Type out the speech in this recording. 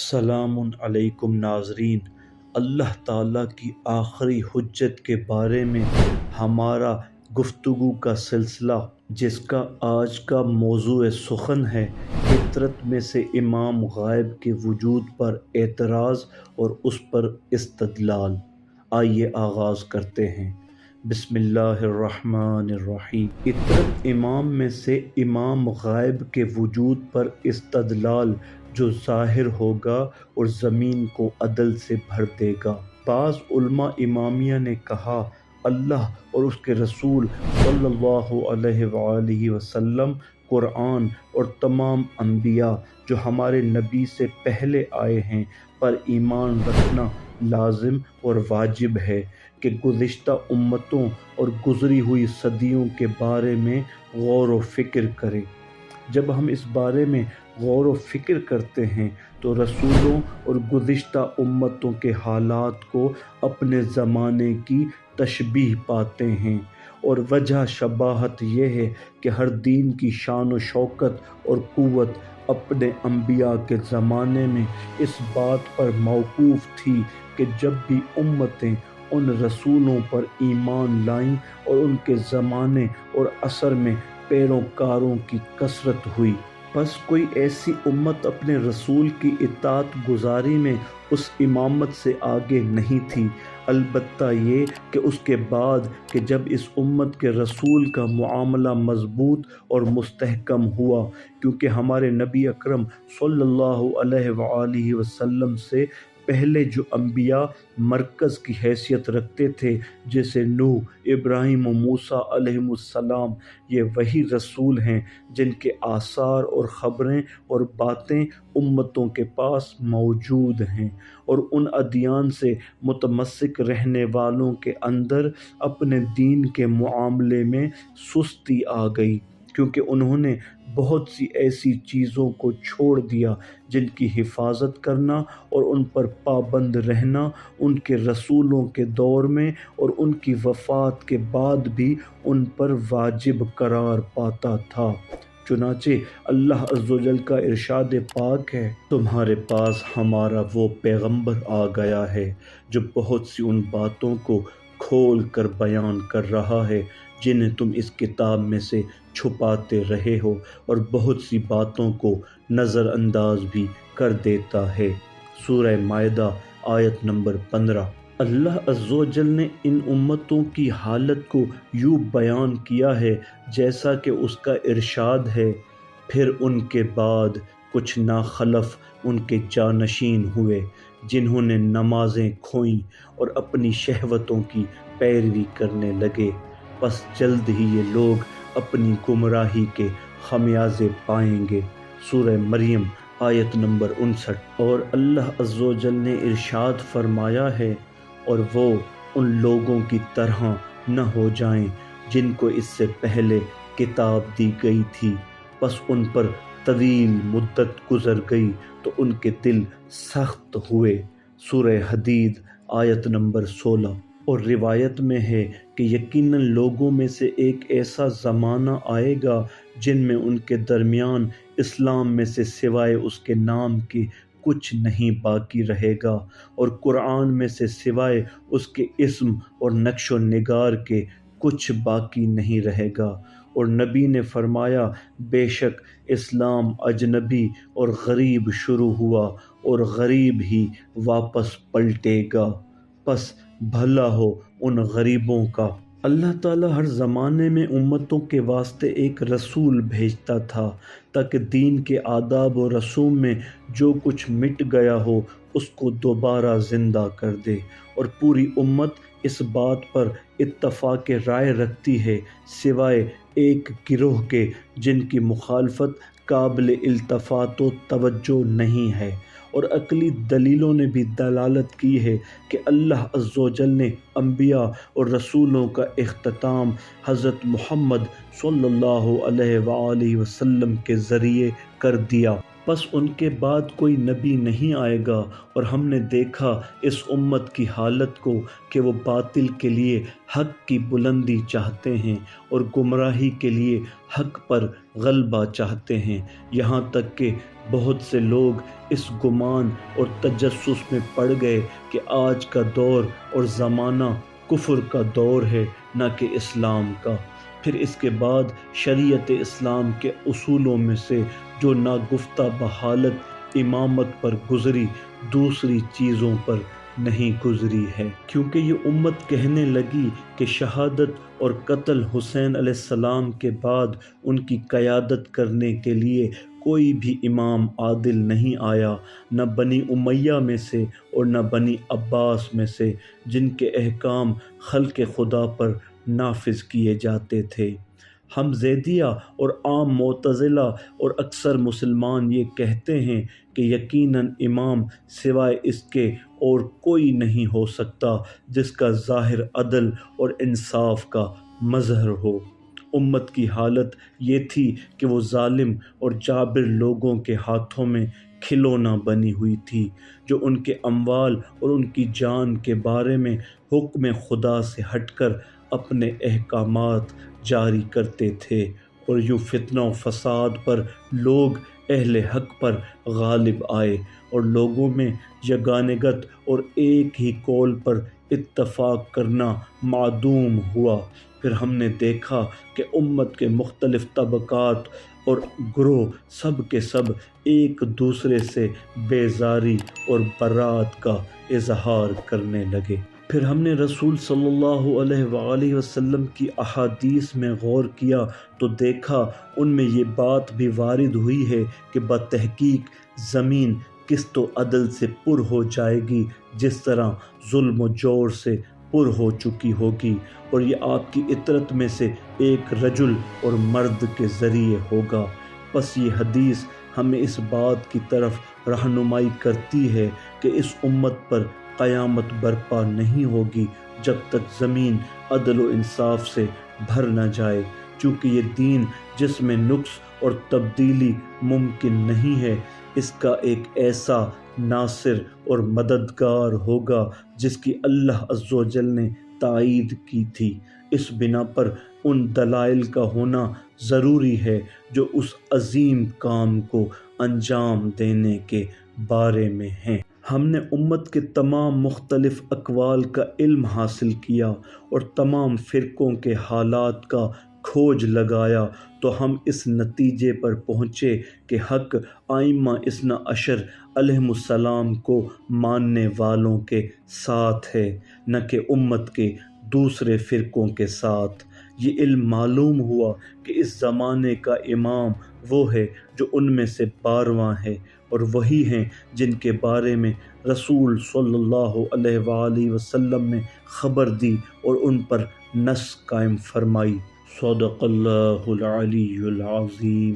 अस्सलामु अलैकुम नाज़रीन। अल्लाह ताला की आखिरी हुज्जत के बारे में हमारा गुफ्तगू का सिलसिला, जिसका आज का मौज़ू सुख़न है, फितरत में से इमाम गायब के वजूद पर एतराज़ और उस पर इस्तदलाल। आइए आगाज़ करते हैं। बिस्मिल्लाहिर्रहमानिर्रहीम। फितरत इमाम में से इमाम गायब के वजूद पर इस्तदलाल जो ज़ाहिर होगा और ज़मीन को अदल से भर देगा। बाज़ उलमा इमामिया ने कहा, अल्लाह और उसके रसूल सल्लल्लाहु अलैहि वसल्लम, कुरान और तमाम अंबिया जो हमारे नबी से पहले आए हैं पर ईमान रखना लाजिम और वाजिब है कि गुज़िश्ता उम्मतों और गुज़री हुई सदियों के बारे में गौर व फिक्र करें। जब हम इस बारे में गौर व फिक्र करते हैं तो रसूलों और गुज़िश्ता उम्मतों के हालात को अपने ज़माने की तशबीह पाते हैं, और वजह शबाहत यह है कि हर दीन की शान व शौकत और क़ुव्वत अपने अंबिया के ज़माने में इस बात पर मौकूफ़ थी कि जब भी उम्मतें उन रसूलों पर ईमान लाईं और उनके ज़माने और असर में पैरोकारों की कसरत हुई, बस कोई ऐसी उम्मत अपने रसूल की इताअत गुज़ारी में उस इमामत से आगे नहीं थी। अलबत्ता ये कि उसके बाद कि जब इस उम्मत के रसूल का मुआमला मज़बूत और मुस्तहकम हुआ, क्योंकि हमारे नबी अकरम सल्लल्लाहु अलैहि वसल्लम से पहले जो अंबिया मरकज़ की हैसियत रखते थे, जैसे नूह, इब्राहीम और मूसा अलैहिमुस्सलाम, ये वही रसूल हैं जिनके आसार और ख़बरें और बातें उम्मतों के पास मौजूद हैं, और उन अदियान से मुतमस्सिक रहने वालों के अंदर अपने दीन के मुआमले में सुस्ती आ गई, क्योंकि उन्होंने बहुत सी ऐसी चीज़ों को छोड़ दिया जिनकी हिफाजत करना और उन पर पाबंद रहना उनके रसूलों के दौर में और उनकी वफ़ात के बाद भी उन पर वाजिब करार पाता था। चुनाचे अल्लाह अज़्ज़वजल का इरशाद पाक है, तुम्हारे पास हमारा वो पैगंबर आ गया है जो बहुत सी उन बातों को खोल कर बयान कर रहा है जिन्हें तुम इस किताब में से छुपाते रहे हो, और बहुत सी बातों को नज़रअंदाज भी कर देता है। सूरह माइदा आयत नंबर 15। अल्लाह अज़्ज़वजल ने इन उम्मतों की हालत को यूँ बयान किया है जैसा कि उसका इरशाद है, फिर उनके बाद कुछ नाखलफ उनके जानशीन हुए जिन्होंने नमाज़ें खोईं और अपनी शहवतों की पैरवी करने लगे, बस जल्द ही ये लोग अपनी गुमराही के खमियाजे पाएंगे। सूरह मरियम आयत नंबर 59। और अल्लाह अज़्ज़वजल ने इरशाद फरमाया है, और वो उन लोगों की तरह न हो जाएं जिनको इससे पहले किताब दी गई थी, बस उन पर तवील मुद्दत गुज़र गई तो उनके दिल सख्त हुए। सूरह हदीद आयत नंबर 16। और रिवायत में है कि यकीनन लोगों में से एक ऐसा ज़माना आएगा जिनमें उनके दरमियान इस्लाम में से सिवाय उसके नाम के कुछ नहीं बाकी रहेगा, और कुरान में से सिवाय उसके इस्म और नक्शो निगार के कुछ बाकी नहीं रहेगा। और नबी ने फरमाया, बेशक इस्लाम अजनबी और गरीब शुरू हुआ और गरीब ही वापस पलटेगा, बस भला हो उन गरीबों का। अल्लाह ताला हर ज़माने में उम्मतों के वास्ते एक रसूल भेजता था ताकि दीन के आदाब और रसूम में जो कुछ मिट गया हो उसको दोबारा ज़िंदा कर दे, और पूरी उम्मत इस बात पर इत्तफ़ाक़ राय रखती है सिवाय एक गिरोह के जिनकी मुखालफत काबिल इल्तफ़ात व तवज्जो नहीं है। और अक़ली दलीलों ने भी दलालत की है कि अल्लाह अज़्ज़वजल ने अंबिया और रसूलों का इख्तिताम हज़रत मुहम्मद सल्लल्लाहु अलैहि वसल्लम के ज़रिए कर दिया, बस उनके बाद कोई नबी नहीं आएगा। और हमने देखा इस उम्मत की हालत को कि वो बातिल के लिए हक़ की बुलंदी चाहते हैं और गुमराही के लिए हक़ पर गलबा चाहते हैं, यहाँ तक कि بہت سے لوگ اس گمان اور تجسس میں پڑ گئے کہ آج کا دور اور زمانہ کفر کا دور ہے، نہ کہ اسلام کا۔ پھر اس کے بعد شریعت اسلام کے اصولوں میں سے جو ناگفتہ بحالت امامت پر گزری، دوسری چیزوں پر نہیں گزری ہے، کیونکہ یہ امت کہنے لگی کہ شہادت اور قتل حسین علیہ السلام کے بعد ان کی قیادت کرنے کے لیے کوئی بھی امام عادل نہیں آیا، نہ بنی امیہ میں سے اور نہ بنی عباس میں سے، جن کے احکام خلق خدا پر نافذ کیے جاتے تھے۔ ہم زیدیہ اور عام معتزلہ اور اکثر مسلمان یہ کہتے ہیں کہ یقیناً امام سوائے اس کے اور کوئی نہیں ہو سکتا جس کا ظاہر عدل اور انصاف کا مظہر ہو۔ امت کی حالت یہ تھی کہ وہ ظالم اور جابر لوگوں کے ہاتھوں میں کھلونا بنی ہوئی تھی، جو ان کے اموال اور ان کی جان کے بارے میں حکم خدا سے ہٹ کر اپنے احکامات جاری کرتے تھے، اور یوں فتنہ و فساد پر لوگ اہل حق پر غالب آئے اور لوگوں میں یگانگت اور ایک ہی قول پر اتفاق کرنا معدوم ہوا۔ پھر ہم نے دیکھا کہ امت کے مختلف طبقات اور گروہ سب کے سب ایک دوسرے سے بیزاری اور برات کا اظہار کرنے لگے۔ پھر ہم نے رسول صلی اللہ علیہ وآلہ وسلم کی احادیث میں غور کیا تو دیکھا ان میں یہ بات بھی وارد ہوئی ہے کہ بتحقیق زمین قسط و عدل سے پر ہو جائے گی جس طرح ظلم و جور سے پر ہو چکی ہوگی، اور یہ آپ کی اطرت میں سے ایک رجل اور مرد کے ذریعے ہوگا۔ پس یہ حدیث ہمیں اس بات کی طرف رہنمائی کرتی ہے کہ اس امت پر قیامت برپا نہیں ہوگی جب تک زمین عدل و انصاف سے بھر نہ جائے، چونکہ یہ دین جس میں نقص اور تبدیلی ممکن نہیں ہے، اس کا ایک ایسا ناصر اور مددگار ہوگا جس کی اللہ عز و جل نے تائید کی تھی۔ اس بنا پر ان دلائل کا ہونا ضروری ہے جو اس عظیم کام کو انجام دینے کے بارے میں ہیں۔ ہم نے امت کے تمام مختلف اقوال کا علم حاصل کیا اور تمام فرقوں کے حالات کا کھوج لگایا تو ہم اس نتیجے پر پہنچے کہ حق ائمہ اثنا عشر علیہم السلام کو ماننے والوں کے ساتھ ہے، نہ کہ امت کے دوسرے فرقوں کے ساتھ۔ یہ علم معلوم ہوا کہ اس زمانے کا امام وہ ہے جو ان میں سے 12واں ہے، اور وہی ہیں جن کے بارے میں رسول صلی اللہ علیہ وآلہ وسلم نے خبر دی اور ان پر نص قائم فرمائی۔ صدق اللہ العلی العظیم۔